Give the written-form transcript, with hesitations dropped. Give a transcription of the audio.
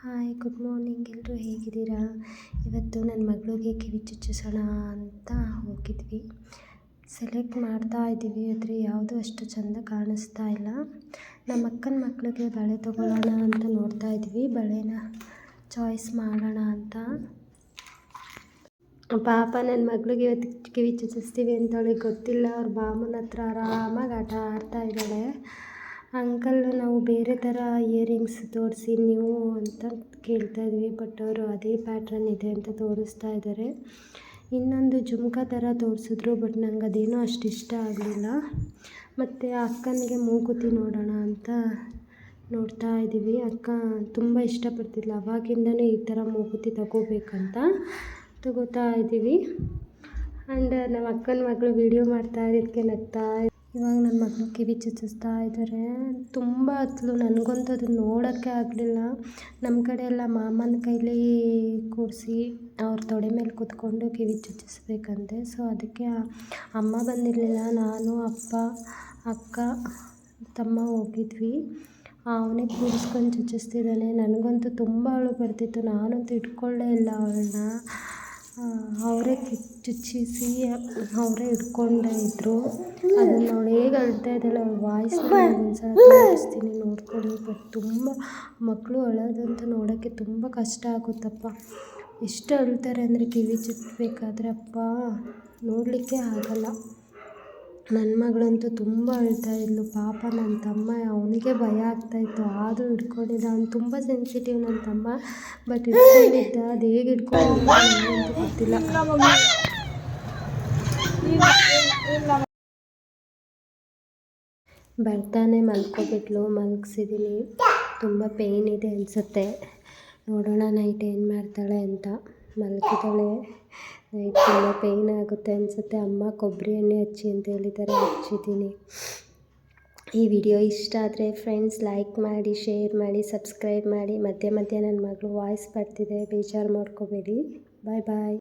Hi, good morning. ಎಲ್ಲರೂ ಹೇಗಿದ್ದೀರಾ? ಇವತ್ತು ನನ್ನ ಮಗಳಿಗೆ ಕಿವಿ ಚುಚ್ಚಿಸೋಣ ಅಂತ ಹೋಗಿದ್ವಿ. ಸೆಲೆಕ್ಟ್ ಮಾಡ್ತಾ ಇದ್ದೀವಿ, ಆದರೆ ಯಾವುದೂ ಅಷ್ಟು ಚೆಂದ ಕಾಣಿಸ್ತಾ ಇಲ್ಲ. ನಮ್ಮ ಅಕ್ಕನ ಮಕ್ಕಳಿಗೆ ಬಳೆ ತೊಗೊಳ್ಳೋಣ ಅಂತ ನೋಡ್ತಾ ಇದ್ವಿ. ಬಳೆನ ಚಾಯ್ಸ್ ಮಾಡೋಣ ಅಂತ. ಪಾಪ ನನ್ನ ಮಗಳಿಗೆ ಇವತ್ತು ಕಿವಿ ಚುಚ್ಚಿಸ್ತೀವಿ ಅಂತ ಅವಳಿಗೆ ಗೊತ್ತಿಲ್ಲ. ಅವ್ರ ಬಾಮನ ಹತ್ರ ಆರಾಮಾಗಿ ಆಟ ಆಡ್ತಾ ಇದ್ದಾಳೆ. ಅಂಕಲ್, ನಾವು ಬೇರೆ ಥರ ಇಯರಿಂಗ್ಸ್ ತೋರಿಸಿ ನೀವು ಅಂತ ಕೇಳ್ತಾ ಇದ್ವಿ. ಬಟ್ ಅವರು ಅದೇ ಪ್ಯಾಟ್ರನ್ ಇದೆ ಅಂತ ತೋರಿಸ್ತಾ ಇದ್ದಾರೆ. ಇನ್ನೊಂದು ಜುಮ್ಕ ಥರ ತೋರಿಸಿದ್ರು, ಬಟ್ ನಂಗೆ ಅದೇನೋ ಅಷ್ಟು ಇಷ್ಟ ಆಗಲಿಲ್ಲ. ಮತ್ತು ಅಕ್ಕನಿಗೆ ಮೂಗುತಿ ನೋಡೋಣ ಅಂತ ನೋಡ್ತಾ ಇದ್ದೀವಿ. ಅಕ್ಕ ತುಂಬ ಇಷ್ಟಪಡ್ತಿದ್ಲು, ಅವಾಗಿಂದನೂ ಈ ಥರ ಮೂಗುತಿ ತಗೋಬೇಕಂತ ತಗೋತಾ ಇದ್ದೀವಿ. ಆ್ಯಂಡ್ ನಮ್ಮ ಅಕ್ಕನ ಮಗಳು ವೀಡಿಯೋ ಮಾಡ್ತಾ ಇದ್ದಕ್ಕೆ ನಗ್ತಾ. ಇವಾಗ ನನ್ನ ಮಗಳು ಕಿವಿ ಚುಚ್ಚಿಸ್ತಾ ಇದ್ದಾರೆ. ತುಂಬ ಹತ್ತಲು, ನನಗಂತೂ ಅದನ್ನ ನೋಡೋಕ್ಕೆ ಆಗಲಿಲ್ಲ. ನಮ್ಮ ಕಡೆ ಎಲ್ಲ ಮಾಮನ ಕೈಲಿ ಕೂರಿಸಿ ಅವ್ರ ತೊಡೆ ಮೇಲೆ ಕೂತ್ಕೊಂಡು ಕಿವಿ ಚುಚ್ಚಿಸ್ಬೇಕಂತೆ. ಸೊ ಅದಕ್ಕೆ ಅಮ್ಮ ಬಂದಿರಲಿಲ್ಲ. ನಾನು, ಅಪ್ಪ, ಅಕ್ಕ, ತಮ್ಮ ಹೋಗಿದ್ವಿ. ಅವನೇ ಕೂರಿಸ್ಕೊಂಡು ಚುಚ್ಚಿಸ್ತಿದ್ದಾನೆ. ನನಗಂತೂ ತುಂಬ ಅಳು ಬರ್ತಿತ್ತು. ನಾನಂತೂ ಇಟ್ಕೊಳ್ಳೇ ಇಲ್ಲ ಅವಳನ್ನ. ಅವರೇ ಚುಚ್ಚಿಸಿ ಅವರೇ ಹಿಡ್ಕೊಂಡೇ ಇದ್ದರು. ಅದನ್ನು ಅವಳು ಹೇಗೆ ಅಳ್ತಾ ಇದ್ದಾಳೆ, ಅವಳ ವಾಯ್ಸ್ನ ಒಂದ್ಸಲ ತೋರಿಸ್ತೀನಿ, ನೋಡ್ಕೊಳ್ಳಿ. ಬಟ್ ತುಂಬ ಮಕ್ಕಳು ಅಳೋದಂತೂ ನೋಡೋಕ್ಕೆ ತುಂಬ ಕಷ್ಟ ಆಗುತ್ತಪ್ಪ. ಎಷ್ಟು ಅಳ್ತಾರೆ ಅಂದರೆ ಕಿವಿ ಚುಚ್ಚಬೇಕಾದ್ರೆ ಅಪ್ಪ ನೋಡಲಿಕ್ಕೆ ಆಗಲ್ಲ. ನನ್ನ ಮಗಳಂತೂ ತುಂಬ ಅಳ್ತಾ ಇದ್ಲು. ಪಾಪ ನನ್ನ ತಮ್ಮ, ಅವನಿಗೆ ಭಯ ಆಗ್ತಾಯಿತ್ತು, ಆದರೂ ಹಿಡ್ಕೊಂಡಿದ್ದ. ಅವ್ನು ತುಂಬ ಸೆನ್ಸಿಟಿವ್ ನನ್ನ ತಮ್ಮ. ಬಟ್ ಹಿಡ್ಕೊಂಡಿದ್ದ. ಅದು ಹೇಗೆ ಹಿಡ್ಕೊಂಡಿದ್ದ ನನಗಂತೂ ಗೊತ್ತಿಲ್ಲ. ಬರ್ತಾನೆ ಮಲ್ಕೊಬಿಟ್ಲು. ಮಲಗಿಸಿದ್ದೀನಿ. ತುಂಬ ಪೇಯ್ನ್ ಇದೆ ಅನಿಸುತ್ತೆ. ನೋಡೋಣ ನೈಟ್ ಏನು ಮಾಡ್ತಾಳೆ ಅಂತ. ಮಲಗಿದ್ದಾಳೆ. ನೈಟ್ ತುಂಬ ಪೇಯ್ನ್ ಆಗುತ್ತೆ ಅನಿಸುತ್ತೆ. ಅಮ್ಮ ಕೊಬ್ಬರಿ ಎಣ್ಣೆ ಹಚ್ಚಿ ಅಂತ ಹೇಳಿದ್ದಾರೆ, ಹಚ್ಚಿದ್ದೀನಿ. ಈ ವಿಡಿಯೋ ಇಷ್ಟ ಆದರೆ ಫ್ರೆಂಡ್ಸ್ ಲೈಕ್ ಮಾಡಿ, ಶೇರ್ ಮಾಡಿ, ಸಬ್ಸ್ಕ್ರೈಬ್ ಮಾಡಿ. ಮಧ್ಯೆ ನನ್ನ ಮಗಳು ವಾಯ್ಸ್ ಬರ್ತಿದೆ, ಬೇಜಾರು ಮಾಡ್ಕೋಬೇಡಿ. ಬಾಯ್ ಬಾಯ್.